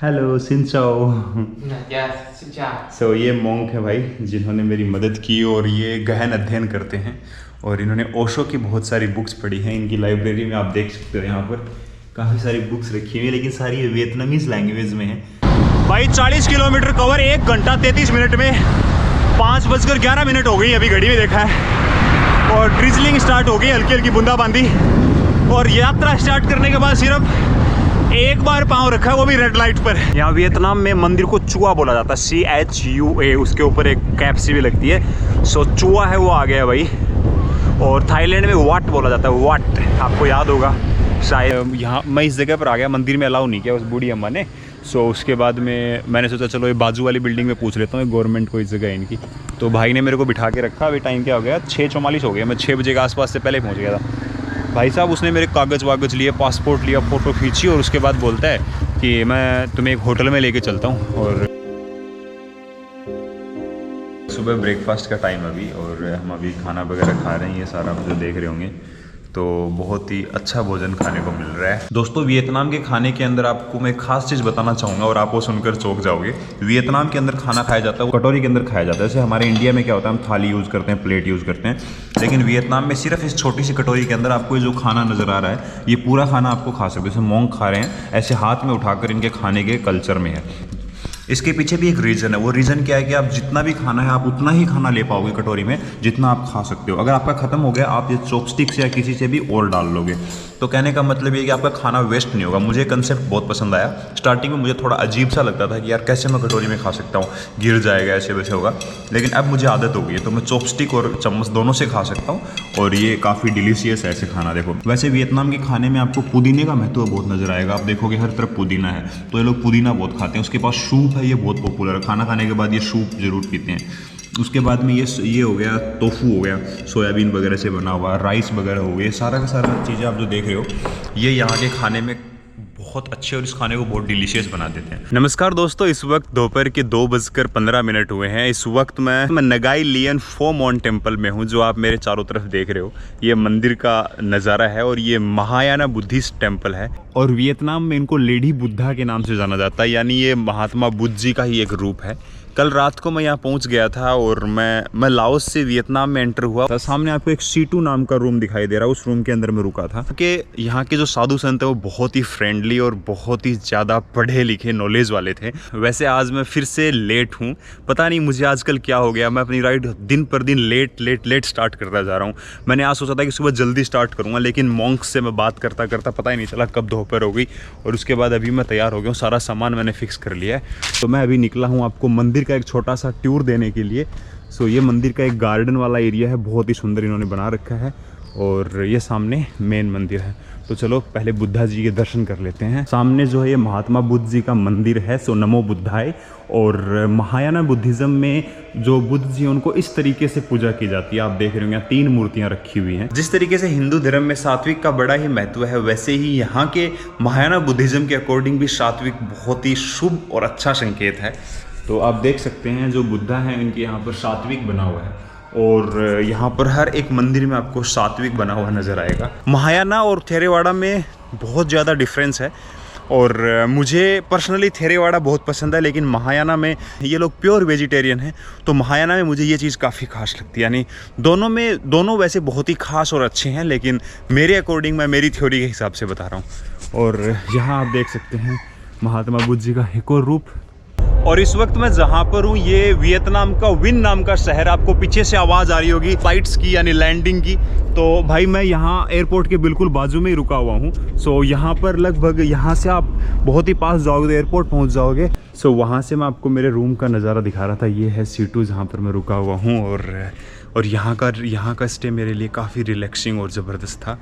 Hello सिंचाओ। या शिक्षा। सो ये मॉन्क है भाई जिन्होंने मेरी मदद की और ये गहन अध्ययन करते हैं और इन्होंने ओशो की बहुत सारी बुक्स पढ़ी हैं। इनकी लाइब्रेरी में आप देख सकते हो, यहाँ पर काफ़ी सारी बुक्स रखी हुई है, लेकिन सारी वियतनामीज लैंग्वेज में है। भाई 40 किलोमीटर कवर 1 घंटा 33 मिनट में 5:11 हो गई, अभी घड़ी में देखा है। और ड्रिजलिंग स्टार्ट हो गई, हल्की हल्की बूंदाबांदी। और यात्रा स्टार्ट करने के बाद सिर्फ एक बार पाँव रखा है, वो भी रेड लाइट पर। यहाँ वियतनाम में मंदिर को चुआ बोला जाता है, CHUA। उसके ऊपर एक कैप सी भी लगती है। सो चुआ है वो आ गया भाई। और थाईलैंड में वाट बोला जाता है, वाट आपको याद होगा शायद। यहाँ मैं इस जगह पर आ गया, मंदिर में अलाउ नहीं किया उस बूढ़ी अम्मा ने। सो उसके बाद में मैंने सोचा चलो ये बाजू वाली बिल्डिंग में पूछ लेता हूँ, गवर्नमेंट को इस जगह है इनकी। तो भाई ने मेरे को बिठा के रखा। अभी टाइम क्या हो गया, 6:44 हो गया। मैं 6 बजे के आसपास से पहले पहुँच गया था। भाई साहब उसने मेरे कागज़ वागज़ लिए, पासपोर्ट लिया, फ़ोटो खींची और उसके बाद बोलता है कि मैं तुम्हें एक होटल में लेके चलता हूँ। और सुबह ब्रेकफास्ट का टाइम अभी, और हम अभी खाना वगैरह खा रहे हैं। ये सारा आप जो देख रहे होंगे, तो बहुत ही अच्छा भोजन खाने को मिल रहा है। दोस्तों वियतनाम के खाने के अंदर आपको मैं खास चीज़ बताना चाहूँगा और आप वो सुनकर चौंक जाओगे। वियतनाम के अंदर खाना खाया जाता है वो कटोरी के अंदर खाया जाता है। जैसे हमारे इंडिया में क्या होता है, हम थाली यूज़ करते हैं, प्लेट यूज़ करते हैं, लेकिन वियतनाम में सिर्फ इस छोटी सी कटोरी के अंदर आपको जो खाना नज़र आ रहा है, ये पूरा खाना आपको खा सकते हो। जैसे मॉन्क खा रहे हैं, ऐसे हाथ में उठाकर इनके खाने के कल्चर में है। इसके पीछे भी एक रीज़न है। वो रीज़न क्या है कि आप जितना भी खाना है आप उतना ही खाना ले पाओगे कटोरी में जितना आप खा सकते हो। अगर आपका ख़त्म हो गया, आप ये चॉपस्टिक से या किसी से भी और डाल लोगे। तो कहने का मतलब ये कि आपका खाना वेस्ट नहीं होगा। मुझे कंसेप्ट बहुत पसंद आया। स्टार्टिंग में मुझे थोड़ा अजीब सा लगता था कि यार कैसे मैं कटोरी में खा सकता हूँ, गिर जाएगा, ऐसे वैसे होगा, लेकिन अब मुझे आदत हो गई है। तो मैं चॉपस्टिक और चम्मच दोनों से खा सकता हूँ और ये काफ़ी डिलीशियस है ऐसे खाना। देखो वैसे वियतनाम के खाने में आपको पुदीने का महत्व बहुत नज़र आएगा। आप देखोगे हर तरफ पुदीना है, तो ये लोग पुदीना बहुत खाते हैं। उसके पास सूप है, ये बहुत पॉपुलर है। खाना खाने के बाद ये सूप जरूर पीते हैं। उसके बाद में ये हो गया टोफू, हो गया सोयाबीन वगैरह से बना हुआ, राइस वगैरह हो गए। सारा का सारा चीज़ें आप जो देख रहे हो, ये यहाँ के खाने में बहुत अच्छे और इस खाने को बहुत डिलीशियस बना देते हैं। नमस्कार दोस्तों, इस वक्त दोपहर के 2:15 हुए हैं। इस वक्त मैं नगाई लियन फो मॉन टेम्पल में हूँ, जो आप मेरे चारों तरफ देख रहे हो। ये मंदिर का नज़ारा है और ये महायाना बुद्धिस्ट टेम्पल है। और वियतनाम में इनको लेडी बुद्धा के नाम से जाना जाता है, यानी ये महात्मा बुद्ध जी का ही एक रूप है। कल रात को मैं यहाँ पहुँच गया था और मैं लाओस से वियतनाम में एंटर हुआ था। सामने आपको एक C2 नाम का रूम दिखाई दे रहा है, उस रूम के अंदर मैं रुका था। कि यहाँ के जो साधु संत है वो बहुत ही फ्रेंडली और बहुत ही ज़्यादा पढ़े लिखे नॉलेज वाले थे। वैसे आज मैं फिर से लेट हूँ, पता नहीं मुझे आजकल क्या हो गया। मैं अपनी राइड दिन पर दिन लेट स्टार्ट करता जा रहा हूँ। मैंने आज सोचा था कि सुबह जल्दी स्टार्ट करूँगा, लेकिन मॉन्क से मैं बात करता करता पता ही नहीं चला कब दोपहर हो गई। और उसके बाद अभी मैं तैयार हो गया हूँ, सारा सामान मैंने फिक्स कर लिया है। तो मैं अभी निकला हूँ आपको मंदिर का एक छोटा सा टूर देने के लिए। सो ये मंदिर का एक गार्डन वाला एरिया है, बहुत ही सुंदर इन्होंने बना रखा है। और ये सामने मेन मंदिर है। तो चलो पहले बुद्धा जी के दर्शन कर लेते हैं। सामने जो है ये महात्मा बुद्ध जी का मंदिर है। सो नमो बुद्धाय। और महायाना बुद्धिज़्म में जो बुद्ध जी हैं उनको इस तरीके से पूजा की जाती है। आप देख रहे होंगे यहाँ 3 मूर्तियाँ रखी हुई हैं। जिस तरीके से हिंदू धर्म में सात्विक का बड़ा ही महत्व है, वैसे ही यहाँ के महायाना बुद्धिज़्म के अकॉर्डिंग भी सात्विक बहुत ही शुभ और अच्छा संकेत है। तो आप देख सकते हैं जो बुद्धा हैं इनके यहाँ पर सात्विक बना हुआ है। और यहाँ पर हर एक मंदिर में आपको सात्विक बना हुआ नज़र आएगा। महायाना और थेरेवाड़ा में बहुत ज़्यादा डिफरेंस है। और मुझे पर्सनली थेरेवाड़ा बहुत पसंद है, लेकिन महायाना में ये लोग प्योर वेजिटेरियन हैं। तो महायाना में मुझे ये चीज़ काफ़ी खास लगती है। यानी दोनों वैसे बहुत ही खास और अच्छे हैं, लेकिन मेरे अकॉर्डिंग मैं मेरी थ्योरी के हिसाब से बता रहा हूँ। और यहाँ आप देख सकते हैं महात्मा बुद्ध जी का एक और रूप। और इस वक्त मैं जहाँ पर हूँ ये वियतनाम का विन नाम का शहर। आपको पीछे से आवाज़ आ रही होगी फ्लाइट्स की, यानी लैंडिंग की। तो भाई मैं यहाँ एयरपोर्ट के बिल्कुल बाजू में ही रुका हुआ हूँ। सो यहाँ पर लगभग यहाँ से आप बहुत ही पास जाओगे तो एयरपोर्ट पहुँच जाओगे। सो वहाँ से मैं आपको मेरे रूम का नज़ारा दिखा रहा था। ये है C2 जहाँ पर मैं रुका हुआ हूँ। और यहाँ का स्टे मेरे लिए काफ़ी रिलैक्सिंग और ज़बरदस्त था।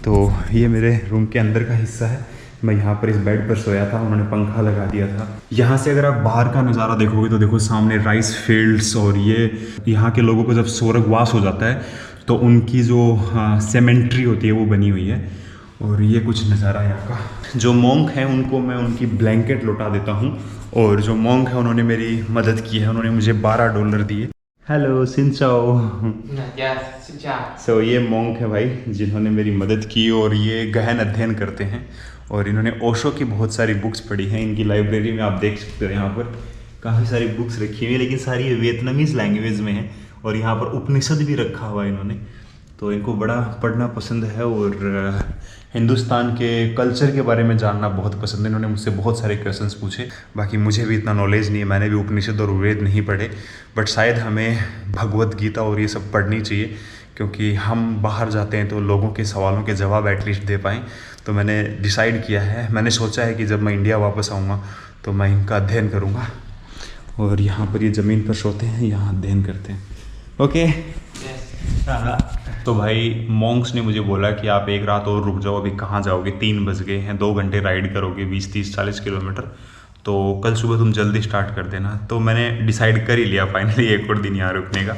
तो ये मेरे रूम के अंदर का हिस्सा है। मैं यहाँ पर इस बेड पर सोया था, उन्होंने पंखा लगा दिया था। यहाँ से अगर आप बाहर का नज़ारा देखोगे तो देखो सामने राइस फील्ड्स। और ये यहाँ के लोगों को जब स्वर्गवास हो जाता है तो उनकी जो सेमेंट्री होती है वो बनी हुई है। और ये कुछ नज़ारा यहाँ का। जो मॉन्क हैं उनको मैं उनकी ब्लैंकेट लौटा देता हूँ। और जो मॉन्क है उन्होंने मेरी मदद की है, उन्होंने मुझे $12 दिए। हेलो सिंचाओ। या शिक्षा। सो ये मॉन्क है भाई जिन्होंने मेरी मदद की और ये गहन अध्ययन करते हैं। और इन्होंने ओशो की बहुत सारी बुक्स पढ़ी हैं। इनकी लाइब्रेरी में आप देख सकते हो यहाँ पर काफ़ी सारी बुक्स रखी हुई हैं, लेकिन सारी वियतनामीज़ लैंग्वेज में हैं। और यहाँ पर उपनिषद भी रखा हुआ है इन्होंने, तो इनको बड़ा पढ़ना पसंद है और हिंदुस्तान के कल्चर के बारे में जानना बहुत पसंद है। इन्होंने मुझसे बहुत सारे क्वेश्चंस पूछे। बाकी मुझे भी इतना नॉलेज नहीं है, मैंने भी उपनिषद और वेद नहीं पढ़े, बट शायद हमें भगवत गीता और ये सब पढ़नी चाहिए, क्योंकि हम बाहर जाते हैं तो लोगों के सवालों के जवाब एटलीस्ट दे पाएँ। तो मैंने डिसाइड किया है, मैंने सोचा है कि जब मैं इंडिया वापस आऊँगा तो मैं इनका अध्ययन करूँगा। और यहाँ पर ये ज़मीन पर सोते हैं, यहाँ अध्ययन करते हैं। ओके तो भाई मॉन्क्स ने मुझे बोला कि आप एक रात और रुक जाओ, अभी कहाँ जाओगे, 3 बज गए हैं, 2 घंटे राइड करोगे 20, 30, 40 किलोमीटर, तो कल सुबह तुम जल्दी स्टार्ट कर देना। तो मैंने डिसाइड कर ही लिया फाइनली एक और दिन यहाँ रुकने का।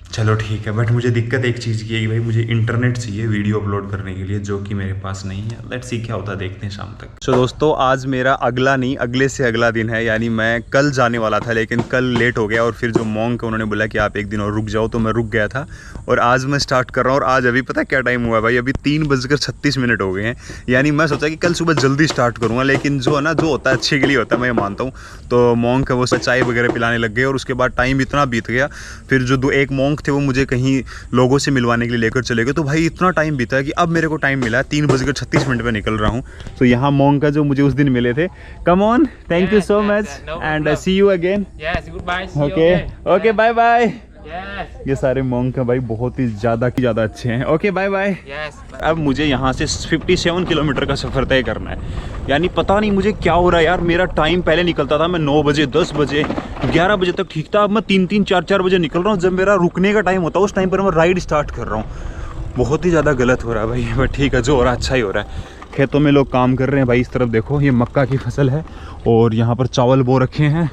चलो ठीक है, बट मुझे दिक्कत एक चीज़ की है कि भाई मुझे इंटरनेट चाहिए वीडियो अपलोड करने के लिए, जो कि मेरे पास नहीं है। लेट्स सी क्या होता है, देखते हैं शाम तक। तो दोस्तों आज मेरा अगला नहीं अगले से अगला दिन है, यानी मैं कल जाने वाला था लेकिन कल लेट हो गया, और फिर जो मॉन्क उन्होंने बोला कि आप एक दिन और रुक जाओ, तो मैं रुक गया था और आज मैं स्टार्ट कर रहा हूँ। और आज अभी पता है क्या टाइम हुआ है भाई, अभी 3:36 हो गए हैं। यानी मैं सोचा कि कल सुबह जल्दी स्टार्ट करूँगा, लेकिन जो है ना, जो होता है अच्छे के लिए होता है, मैं ये मानता हूँ। तो मॉन्क है वो चाय वगैरह पिलाने लग गए और उसके बाद टाइम इतना बीत गया। फिर जो एक मॉन्क थे वो मुझे कहीं लोगों से मिलवाने के लिए लेकर चले गए, तो भाई इतना टाइम बीता है कि अब मेरे को टाइम मिला है, 3:36 पे निकल रहा हूँ। तो यहाँ मॉन्क का जो मुझे उस दिन मिले थे, come on, thank you so much and see you again. Yes, goodbye. Okay okay bye bye. Yes. ये सारे मॉन्क हैं भाई, बहुत ही ज़्यादा अच्छे हैं। Okay bye bye. Yes. अब मुझे यहाँ से 57 किलोमीटर का सफ़र तय करना है। यानी पता नहीं मुझे क्या हो रहा है यार, मेरा टाइम पहले निकलता था, मैं 9 बजे 10 बजे 11 बजे तक ठीक था, अब मैं 3-3 4-4 बजे निकल रहा हूँ। जब मेरा रुकने का टाइम होता है उस टाइम पर मैं राइड स्टार्ट कर रहा हूँ। बहुत ही ज़्यादा गलत हो रहा है भाई, बट ठीक है, जो हो रहा है अच्छा ही हो रहा है। खेतों में लोग काम कर रहे हैं भाई, इस तरफ देखो, ये मक्का की फसल है और यहाँ पर चावल बो रखे हैं,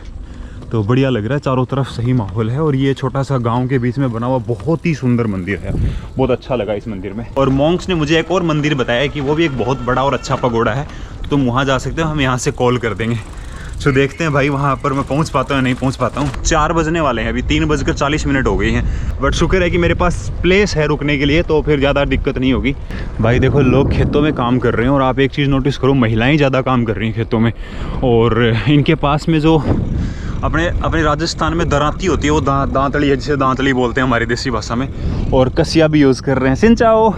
तो बढ़िया लग रहा है, चारों तरफ सही माहौल है। और ये छोटा सा गांव के बीच में बना हुआ बहुत ही सुंदर मंदिर है, बहुत अच्छा लगा इस मंदिर में। और मॉन्क्स ने मुझे एक और मंदिर बताया कि वो भी एक बहुत बड़ा और अच्छा पगोड़ा है, तुम वहाँ जा सकते हो, हम यहाँ से कॉल कर देंगे। तो देखते हैं भाई वहाँ पर मैं पहुँच पाता हूँ या नहीं पहुँच पाता हूँ। 4 बजने वाले हैं, अभी 3:40 हो गई हैं, बट शुक्र है कि मेरे पास प्लेस है रुकने के लिए, तो फिर ज़्यादा दिक्कत नहीं होगी। भाई देखो, लोग खेतों में काम कर रहे हैं और आप एक चीज़ नोटिस करो, महिलाएं ज़्यादा काम कर रही हैं खेतों में। और इनके पास में जो अपने राजस्थान में दराती होती है, वो दांतली है, जिसे दांतली बोलते हैं हमारी देसी भाषा में, और कसिया भी यूज़ कर रहे हैं। सिंचाओ,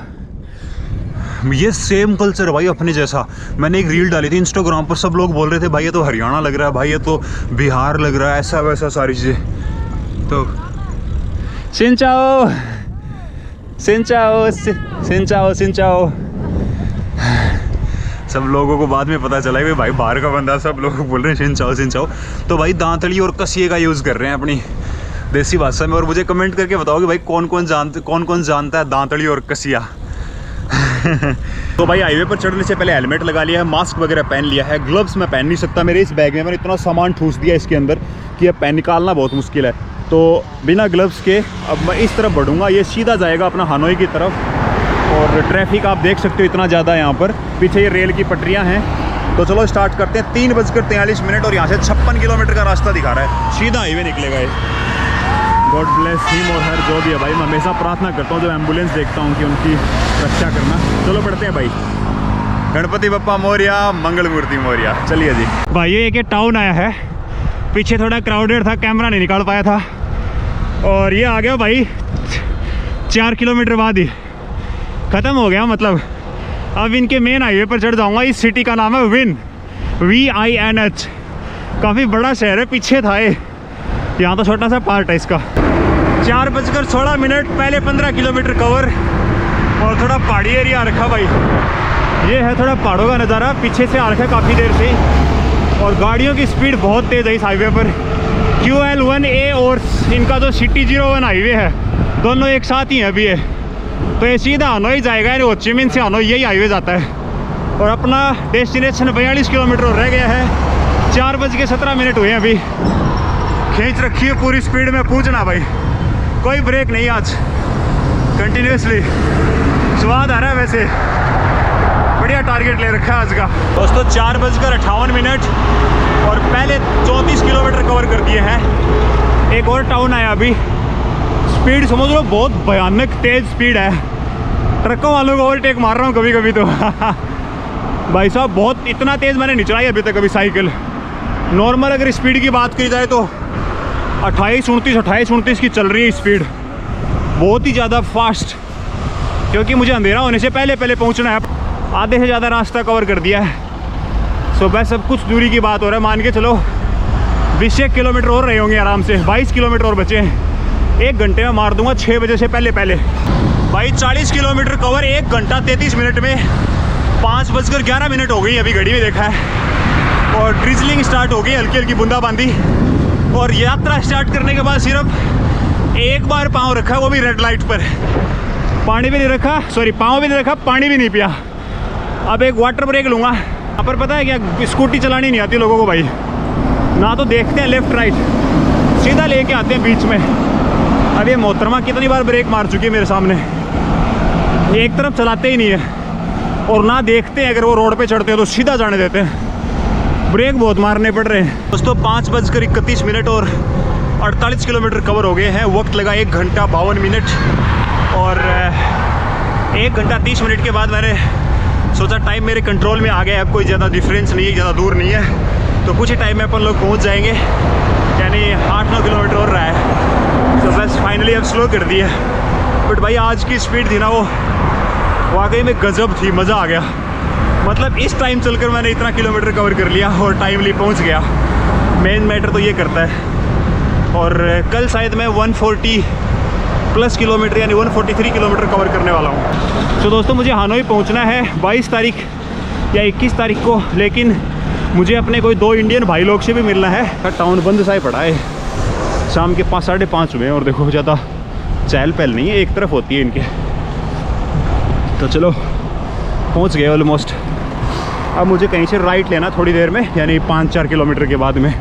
ये सेम कल्चर भाई अपने जैसा। मैंने एक रील डाली थी इंस्टाग्राम पर, सब लोग बोल रहे थे भाई ये तो हरियाणा लग रहा है, भाई ये तो बिहार लग रहा है, ऐसा वैसा सारी चीज़ें। तो सिंचाओ सिंचाओ सिंचाओ सिंचाओ। सब लोगों को बाद में पता चला कि भाई बाहर का बंदा, सब लोग बोल रहे हैं सिंचाओ सिंचाओ। तो भाई दांतली और कसिए का यूज़ कर रहे हैं अपनी देसी भाषा में। और मुझे कमेंट करके बताओ कि भाई कौन कौन जानता है दांतली और कसिया। तो भाई हाईवे पर चढ़ने से पहले हेलमेट लगा लिया है, मास्क वगैरह पहन लिया है, ग्लव्स मैं पहन नहीं सकता, मेरे इस बैग में मैंने इतना सामान ठूस दिया इसके अंदर कि अब निकालना बहुत मुश्किल है। तो बिना ग्लव्स के अब मैं इस तरफ बढ़ूंगा, ये सीधा जाएगा अपना हनोई की तरफ। और ट्रैफिक आप देख सकते हो इतना ज़्यादा यहाँ पर, पीछे ये रेल की पटरियाँ हैं। तो चलो स्टार्ट करते हैं। 3:43 और यहाँ से 56 किलोमीटर का रास्ता दिखा रहा है, सीधा हाईवे निकलेगा ये। गॉड ब्लेस हिम और हर जो भी है भाई, मैं हमेशा प्रार्थना करता हूँ जब एम्बुलेंस देखता हूँ कि उनकी रक्षा करना। चलो बढ़ते हैं भाई। गणपति बप्पा मोरिया, मंगल मूर्ति मोरिया। चलिए जी भाई, ये एक टाउन आया है, पीछे थोड़ा क्राउडेड था, कैमरा नहीं निकाल पाया था। और ये आ गया भाई 4 किलोमीटर बाद ही ख़त्म हो गया। मतलब अब इनके मेन हाईवे पर चढ़ जाऊँगा। इस सिटी का नाम है विन, VINH। काफ़ी बड़ा शहर है, पीछे था ये, यहाँ तो छोटा सा पार्ट है इसका। 4:16, पहले 15 किलोमीटर कवर और थोड़ा पहाड़ी एरिया रखा भाई। ये है थोड़ा पहाड़ों का नज़ारा, पीछे से आ रखा है काफ़ी देर से। और गाड़ियों की स्पीड बहुत तेज़ है इस हाईवे पर। QL1A और इनका जो सिटी 01 हाईवे है, दोनों एक साथ ही हैं अभी ये। तो ये सीधा हनोई जाएगा, हो ची मिन से हनोई यही हाईवे जाता है। और अपना डेस्टिनेशन 42 किलोमीटर रह गया है। 4:17 हुए हैं अभी। खींच रखी है पूरी स्पीड में पूछना भाई, कोई ब्रेक नहीं आज, कंटिन्यूसली। स्वाद आ रहा है वैसे, बढ़िया टारगेट ले रखा है आज का। दोस्तों 4:58 और पहले 34 किलोमीटर कवर कर दिए हैं। एक और टाउन आया अभी। स्पीड समझ लो बहुत भयानक तेज़ स्पीड है, ट्रकों वालों को ओवरटेक मार रहा हूँ कभी कभी तो। भाई साहब बहुत इतना तेज़ मैंने नहीं चलाई अभी तक अभी साइकिल। नॉर्मल अगर स्पीड की बात की जाए तो 28-29 की चल रही है स्पीड, बहुत ही ज़्यादा फास्ट, क्योंकि मुझे अंधेरा होने से पहले पहुंचना है। आधे से ज़्यादा रास्ता कवर कर दिया है। सो बस अब कुछ दूरी की बात हो रहा है, मान के चलो 20 किलोमीटर और रहे होंगे आराम से, 22 किलोमीटर और बचे हैं। 1 घंटे में मार दूंगा 6 बजे से पहले भाई 40 किलोमीटर कवर 1 घंटा 33 मिनट में। 5:11 हो गई अभी घड़ी में देखा है, और ड्रिजलिंग स्टार्ट हो गई, हल्की हल्की बूंदाबांदी। और यात्रा स्टार्ट करने के बाद सिर्फ एक बार पाँव रखा, वो भी रेड लाइट पर। पानी भी नहीं रखा, सॉरी पाँव भी नहीं रखा, पानी भी नहीं पिया। अब एक वाटर ब्रेक लूँगा। यहाँ पर पता है क्या, स्कूटी चलानी नहीं आती लोगों को भाई, ना तो देखते हैं लेफ्ट राइट, सीधा लेके आते हैं बीच में। अब ये मोहतरमा कितनी बार ब्रेक मार चुकी है मेरे सामने, एक तरफ चलाते ही नहीं है, और ना देखते हैं अगर वो रोड पे चढ़ते हैं तो सीधा जाने देते हैं। ब्रेक बहुत मारने पड़ रहे हैं दोस्तों। 5:31 और 48 किलोमीटर कवर हो गए हैं। वक्त लगा 1 घंटा 52 मिनट, और 1 घंटा 30 मिनट के बाद मैंने सोचा टाइम मेरे कंट्रोल में आ गया है, अब कोई ज़्यादा डिफरेंस नहीं है, ज़्यादा दूर नहीं है, तो कुछ ही टाइम में अपन लोग पहुंच जाएंगे। यानी 8-9 किलोमीटर और रहा है, तो बस फाइनली अब स्लो कर दिया। बट भाई आज की स्पीड थी ना, वो वाकई में गजब थी, मज़ा आ गया। मतलब इस टाइम चलकर मैंने इतना किलोमीटर कवर कर लिया और टाइमली पहुंच गया। मेन मैटर तो ये करता है। और कल शायद मैं 140+ किलोमीटर यानी 143 किलोमीटर कवर करने वाला हूँ। तो दोस्तों मुझे हानोई पहुँचना है 22 तारीख या 21 तारीख को, लेकिन मुझे अपने कोई 2 इंडियन भाई लोग से भी मिलना है। टाउन बंद सा ही पड़ा है, शाम के 5 साढ़े 5 हुए हैं, और देखो ज़्यादा चहल पहल नहीं है, एक तरफ होती है इनके। तो चलो पहुंच गए ऑलमोस्ट। अब मुझे कहीं से राइट लेना थोड़ी देर में, यानी 5-4 किलोमीटर के बाद में,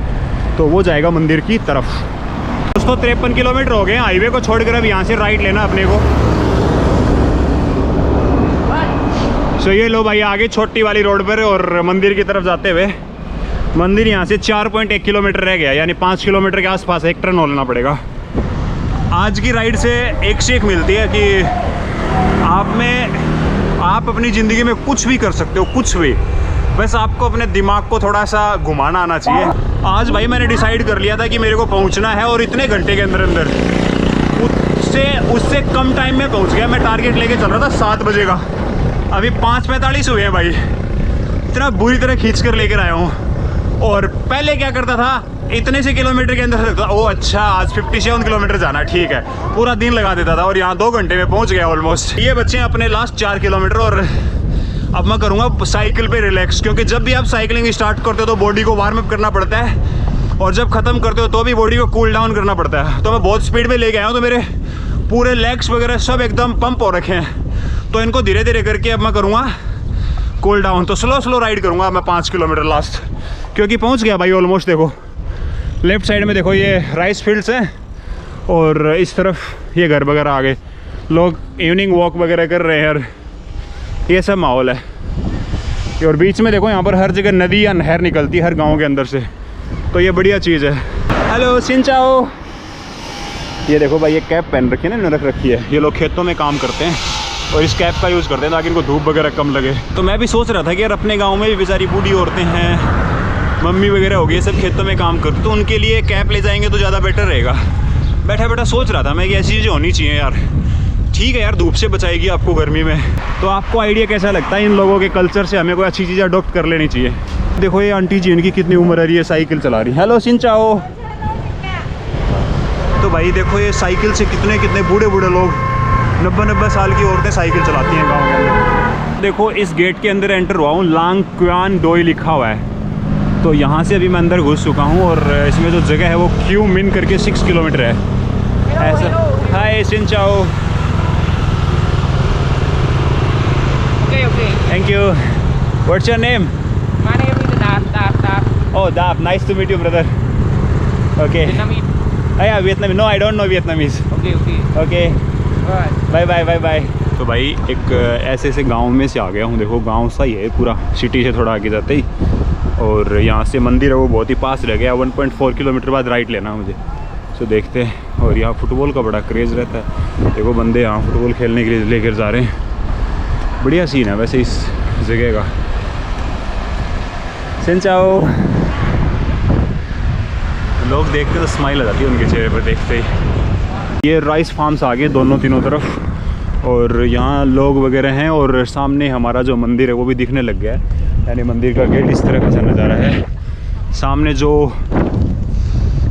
तो वो जाएगा मंदिर की तरफ। दोस्तों 53 किलोमीटर हो गए हाईवे को छोड़कर, अब यहाँ से राइट लेना अपने को। सो ये लो भाई आगे छोटी वाली रोड पर, और मंदिर की तरफ जाते हुए। मंदिर यहाँ से 4.1 किलोमीटर रह गया, यानी 5 किलोमीटर के आसपास एक टर्न लेना पड़ेगा। आज की राइड से एक सीख मिलती है कि आप अपनी ज़िंदगी में कुछ भी कर सकते हो, कुछ भी, बस आपको अपने दिमाग को थोड़ा सा घुमाना आना चाहिए। आज भाई मैंने डिसाइड कर लिया था कि मेरे को पहुंचना है, और इतने घंटे के अंदर उससे कम टाइम में पहुंच गया। मैं टारगेट लेके चल रहा था 7 बजे का, अभी 5:45 हुए हैं भाई। इतना बुरी तरह खींच कर लेकर आया हूँ। और पहले क्या करता था, इतने से किलोमीटर के अंदर लगता, ओ अच्छा आज 57 किलोमीटर जाना है, ठीक है, पूरा दिन लगा देता था, और यहाँ 2 घंटे में पहुँच गया ऑलमोस्ट। ये बच्चे हैं अपने लास्ट 4 किलोमीटर, और अब मैं करूँगा साइकिल पे रिलैक्स, क्योंकि जब भी आप साइकिलिंग स्टार्ट करते हो तो बॉडी को वार्म अप करना पड़ता है, और जब ख़त्म करते हो तो भी बॉडी को कूल डाउन करना पड़ता है। तो मैं बहुत स्पीड में लेके आया हूँ, तो मेरे पूरे लेग्स वगैरह सब एकदम पंप हो रखे हैं, तो इनको धीरे धीरे करके अब मैं करूँगा कूल डाउन। तो स्लो राइड करूँगा मैं 5 किलोमीटर लास्ट, क्योंकि पहुँच गया भाई ऑलमोस्ट। देखो लेफ्ट साइड में देखो ये राइस फील्ड्स हैं, और इस तरफ ये घर वगैरह आ गए, लोग इवनिंग वॉक वगैरह कर रहे हैं, और ये सब माहौल है। और बीच में देखो यहाँ पर हर जगह नदी या नहर निकलती है हर गांव के अंदर से, तो ये बढ़िया चीज़ है। हेलो सिंचाओ। ये देखो भाई ये कैप पहन रखी है ना, रख रखी है। ये लोग खेतों में काम करते हैं और इस कैप का यूज़ करते हैं ताकि इनको धूप वगैरह कम लगे। तो मैं भी सोच रहा था कि यार अपने गाँव में भी बेचारी बूढ़ी औरतें हैं, मम्मी वगैरह हो गई, सब खेतों में काम करते, तो उनके लिए कैप ले जाएंगे तो ज़्यादा बेटर रहेगा। बैठा सोच रहा था मैं कि ऐसी चीज़ें होनी चाहिए यार। ठीक है यार, धूप से बचाएगी आपको गर्मी में। तो आपको आइडिया कैसा लगता है इन लोगों के कल्चर से? हमें कोई अच्छी चीज़ अडॉप्ट कर लेनी चाहिए। देखो ये आंटी जी, इनकी कितनी उम्र है, ये साइकिल चला रही। हेलो सिंचाओ। तो भाई देखो ये साइकिल से कितने बूढ़े लोग, 90 साल की औरतें साइकिल चलाती हैं गाँव के अंदर। देखो इस गेट के अंदर एंटर हुआ हूँ, लांग क्वान डोई लिखा हुआ है। तो यहाँ से अभी मैं अंदर घुस चुका हूँ, और इसमें जो जगह है वो क्यू मिन करके 6 किलोमीटर है ऐसा। हाय सिंचाओ। Thank you. What's your name? My name is Dap. Oh, Dap. Nice to meet you, brother. Okay. Vietnamese. Yeah, Vietnamese. No, I don't know Vietnamese. Okay. Alright. Bye. तो भाई एक ऐसे गांव में से आ गया हूँ। देखो गांव सा ही है पूरा, सिटी से थोड़ा आगे जाते ही, और यहाँ से मंदिर है वो बहुत ही पास रह गया। 1.4 किलोमीटर बाद राइट लेना है मुझे। तो देखते हैं। और यहाँ फुटबॉल का बड़ा क्रेज़ रहता है। देखो बंदे यहाँ फुटबॉल खेलने के लिए लेकर जा रहे हैं। बढ़िया सीन है वैसे इस जगह का। सिंचाओ। लोग देख के तो स्माइल आ जाती है उनके चेहरे पर देखते ही। ये राइस फार्म्स आ गए दोनों तीनों तरफ और यहाँ लोग वगैरह हैं और सामने हमारा जो मंदिर है वो भी दिखने लग गया है। यानी मंदिर का गेट इस तरह का सा नज़ारा है। सामने जो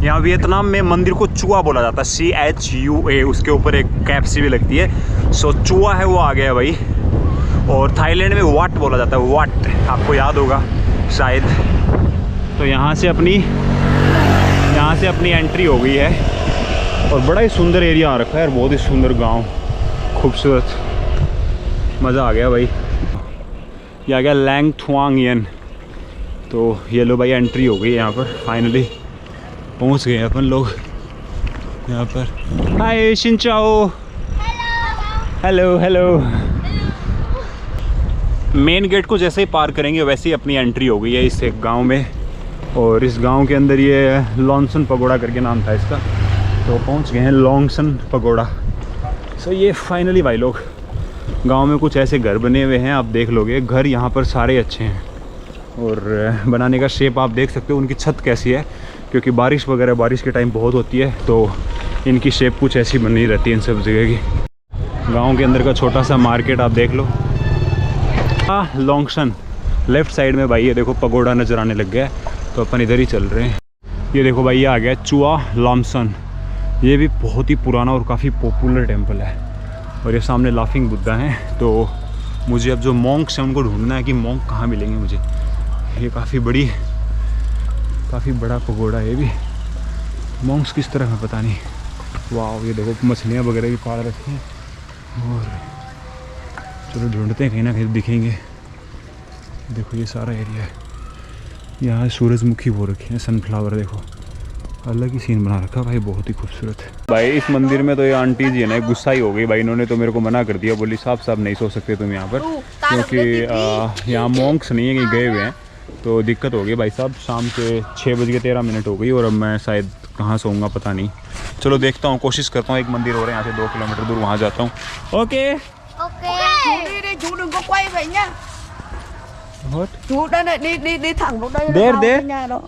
यहाँ वियतनाम में मंदिर को चुआ बोला जाता है, CHUA, उसके ऊपर एक कैप सी भी लगती है। सो चुआ है वो आ गया भाई। और थाईलैंड में वाट बोला जाता है, वाट, आपको याद होगा शायद। तो यहाँ से अपनी एंट्री हो गई है और बड़ा ही सुंदर एरिया आ रखा है और बहुत ही सुंदर गांव, खूबसूरत, मज़ा आ गया भाई। ये आ गया लैंग थुआंग येन। तो ये लो भाई एंट्री हो गई यहाँ पर, फाइनली पहुँच गए अपन लोग यहाँ पर। हाय शिनचाओ। Hello hello. मेन गेट को जैसे ही पार करेंगे वैसे ही अपनी एंट्री हो गई है इस एक गाँव में। और इस गांव के अंदर ये लॉन्गसन पगोड़ा करके नाम था इसका। तो पहुंच गए हैं लॉन्गसन पगोड़ा। सो ये फाइनली भाई लोग गांव में कुछ ऐसे घर बने हुए हैं, आप देख लोगे। घर यहाँ पर सारे अच्छे हैं और बनाने का शेप आप देख सकते हो। उनकी छत कैसी है, क्योंकि बारिश के टाइम बहुत होती है तो इनकी शेप कुछ ऐसी बनी रहती है इन सब जगह की। गाँव के अंदर का छोटा सा मार्केट आप देख लो। लॉन्गसन लेफ़्ट साइड में भाई ये देखो पगोड़ा नज़र आने लग गया है, तो अपन इधर ही चल रहे हैं। ये देखो भाई ये आ गया चुआ लॉन्गसन। ये भी बहुत ही पुराना और काफ़ी पॉपुलर टेंपल है। और ये सामने लाफिंग बुद्धा हैं। तो मुझे अब जो मॉन्क्स हैं उनको ढूंढना है कि मॉन्क कहाँ मिलेंगे मुझे। ये काफ़ी बड़ा पगोड़ा है। ये भी मॉन्क्स किस तरह है पता नहीं। वाह, ये देखो मछलियाँ वगैरह भी पाल रखी हैं। और चलो ढूंढते हैं, कहीं ना कहीं दिखेंगे। देखो ये सारा एरिया है। यहाँ सूरजमुखी वो रखी है, सनफ्लावर, देखो अलग ही सीन बना रखा भाई, बहुत ही खूबसूरत है भाई। इस मंदिर में तो ये आंटी जी है ना गुस्सा ही हो गई भाई। इन्होंने तो मेरे को मना कर दिया, बोली साहब नहीं सो सकते तुम यहाँ पर, क्योंकि यहाँ मॉन्क्स नहीं है, कहीं गए हुए हैं, तो दिक्कत हो गई भाई साहब। शाम के 6:13 हो गई और अब मैं शायद कहाँ सोऊंगा पता नहीं। चलो देखता हूँ, कोशिश करता हूँ। एक मंदिर हो रहा है यहाँ से 2 किलोमीटर दूर, वहाँ जाता हूँ। Okay chú đừng có quay vậy nhá. What? Chú đây này, đi thẳng xuống đây. There. Nhà đó.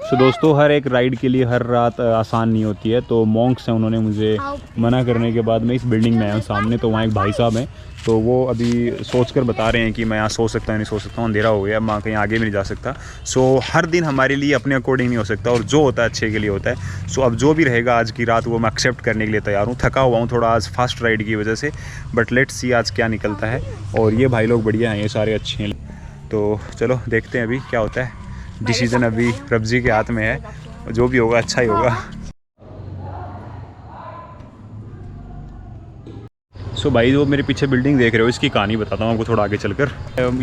तो दोस्तों हर एक राइड के लिए हर रात आसान नहीं होती है। तो मॉन्क्स हैं, उन्होंने मुझे मना करने के बाद मैं इस बिल्डिंग में आया हूँ सामने। तो वहाँ एक भाई साहब हैं, तो वो अभी सोचकर बता रहे हैं कि मैं यहाँ सो सकता हूँ नहीं सो सकता हूँ, अंधेरा हो गया, मैं कहीं आगे भी नहीं जा सकता। सो हर दिन हमारे लिए अपने अकॉर्डिंग नहीं हो सकता और जो होता है अच्छे के लिए होता है। सो अब जो भी रहेगा आज की रात वो मैं एक्सेप्ट करने के लिए तैयार हूँ। थका हुआ हूँ थोड़ा आज फास्ट राइड की वजह से, बट लेट्स सी आज क्या निकलता है। और ये भाई लोग बढ़िया हैं, ये सारे अच्छे हैं। तो चलो देखते हैं अभी क्या होता है। डिसीजन अभी रब जी के हाथ में है, जो भी होगा अच्छा ही होगा। सो भाई जो मेरे पीछे बिल्डिंग देख रहे हो इसकी कहानी बताता हूँ आपको थोड़ा आगे चलकर।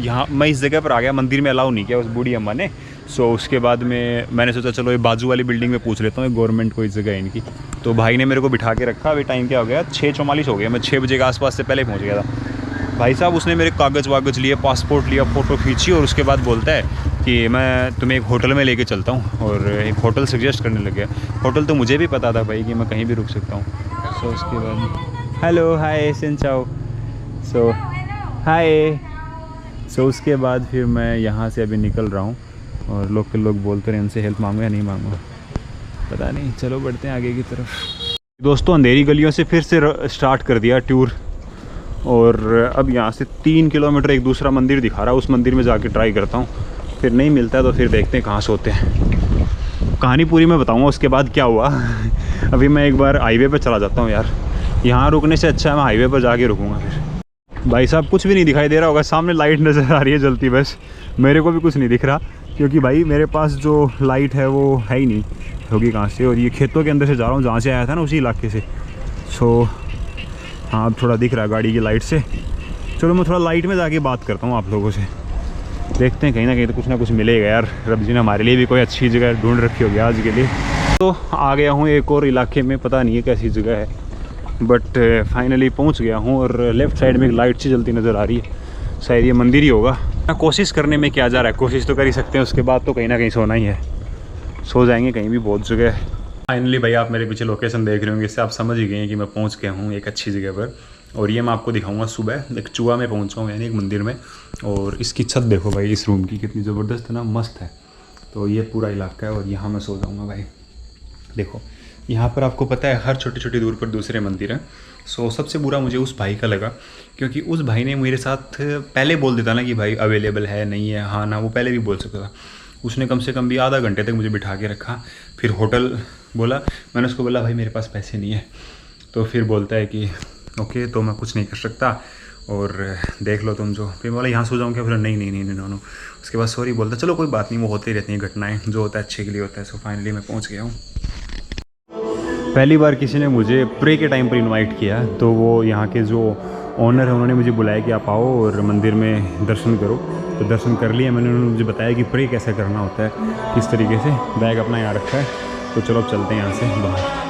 यहाँ मैं इस जगह पर आ गया, मंदिर में अलाउ नहीं किया उस बूढ़ी अम्मा ने। सो उसके बाद में मैंने सोचा चलो ये बाजू वाली बिल्डिंग में पूछ लेता हूँ, गवर्नमेंट को इस जगह है इनकी। तो भाई ने मेरे को बिठा के रखा। अभी टाइम क्या हो गया, 6:44 हो गया। मैं 6 बजे के आसपास से पहले पहुँच गया था। भाई साहब उसने मेरे कागज़ वागज़ लिए, पासपोर्ट लिया, फ़ोटो खींची और उसके बाद बोलता है कि मैं तुम्हें एक होटल में लेके चलता हूँ। और एक होटल सजेस्ट करने लग गया। होटल तो मुझे भी पता था भाई कि मैं कहीं भी रुक सकता हूँ। सो उसके बाद हेलो हाय सिंचाओ। सो हाय। सो उसके बाद फिर मैं यहाँ से अभी निकल रहा हूँ और लोग बोलते रहे उनसे हेल्प मांगूँ या नहीं मांगूँ पता नहीं। चलो बढ़ते हैं आगे की तरफ। दोस्तों अंधेरी गलियों से फिर से स्टार्ट कर दिया टूर और अब यहाँ से 3 किलोमीटर एक दूसरा मंदिर दिखा रहा है, उस मंदिर में जाके ट्राई करता हूँ। फिर नहीं मिलता है तो फिर देखते हैं कहाँ सोते हैं। कहानी पूरी मैं बताऊँगा उसके बाद क्या हुआ। अभी मैं एक बार हाईवे पर चला जाता हूँ यार, यहाँ रुकने से अच्छा है मैं हाईवे पर जाके रुकूँगा। फिर भाई साहब कुछ भी नहीं दिखाई दे रहा होगा, सामने लाइट नज़र आ रही है जलती, बस मेरे को भी कुछ नहीं दिख रहा क्योंकि भाई मेरे पास जो लाइट है वो है ही नहीं, होगी कहाँ से। और ये खेतों के अंदर से जा रहा हूँ जहाँ से आया था ना, उसी इलाके से। सो हाँ अब थोड़ा दिख रहा है गाड़ी की लाइट से। चलो मैं थोड़ा लाइट में जाके बात करता हूँ आप लोगों से, देखते हैं कहीं ना कहीं तो कुछ ना कुछ मिलेगा यार। रब जी ने हमारे लिए भी कोई अच्छी जगह ढूंढ रखी होगी आज के लिए। तो आ गया हूँ एक और इलाके में, पता नहीं है कैसी जगह है बट फाइनली पहुँच गया हूँ। और लेफ़्ट साइड में एक लाइट सी जलती नज़र आ रही है, शायद ये मंदिर ही होगा। कोशिश करने में क्या जा रहा है, कोशिश तो कर ही सकते हैं, उसके बाद तो कहीं ना कहीं सोना ही है। सो जाएंगे कहीं भी, बहुत जगह है। फाइनली भाई आप मेरे पीछे लोकेशन देख रहे होंगे, इससे आप समझ ही गए हैं कि मैं पहुंच गया हूं एक अच्छी जगह पर। और ये मैं आपको दिखाऊंगा सुबह। एक चूहा में पहुंचा हूँ यानी एक मंदिर में, और इसकी छत देखो भाई इस रूम की कितनी ज़बरदस्त है ना, मस्त है। तो ये पूरा इलाका है और यहाँ मैं सो जाऊँगा भाई। देखो यहाँ पर आपको पता है हर छोटी छोटी दूर पर दूसरे मंदिर हैं। सो सबसे बुरा मुझे उस भाई का लगा, क्योंकि उस भाई ने मेरे साथ पहले बोल देता ना कि भाई अवेलेबल है नहीं है, हाँ ना, वो पहले भी बोल सकता था। उसने कम से कम भी आधा घंटे तक मुझे बिठा के रखा, फिर होटल बोला। मैंने उसको बोला भाई मेरे पास पैसे नहीं है, तो फिर बोलता है कि ओके तो मैं कुछ नहीं कर सकता और देख लो तुम जो। फिर बोला यहाँ सो जाऊँ क्या, फिर नहीं नहीं नहीं नहीं नो। उसके बाद सॉरी बोलता, चलो कोई बात नहीं, वो होती रहती हैं घटनाएं, जो होता है अच्छे के लिए होता है। सो फाइनली मैं पहुँच गया हूँ। पहली बार किसी ने मुझे प्रे के टाइम पर इनवाइट किया, तो वो यहाँ के जो ऑनर है उन्होंने मुझे बुलाया कि आप आओ और मंदिर में दर्शन करो। तो दर्शन कर लिया मैंने, उन्होंने मुझे बताया कि प्रे कैसे करना होता है, किस तरीके से। बैग अपना यहाँ रखा है, तो चलो अब चलते हैं यहाँ से बाहर।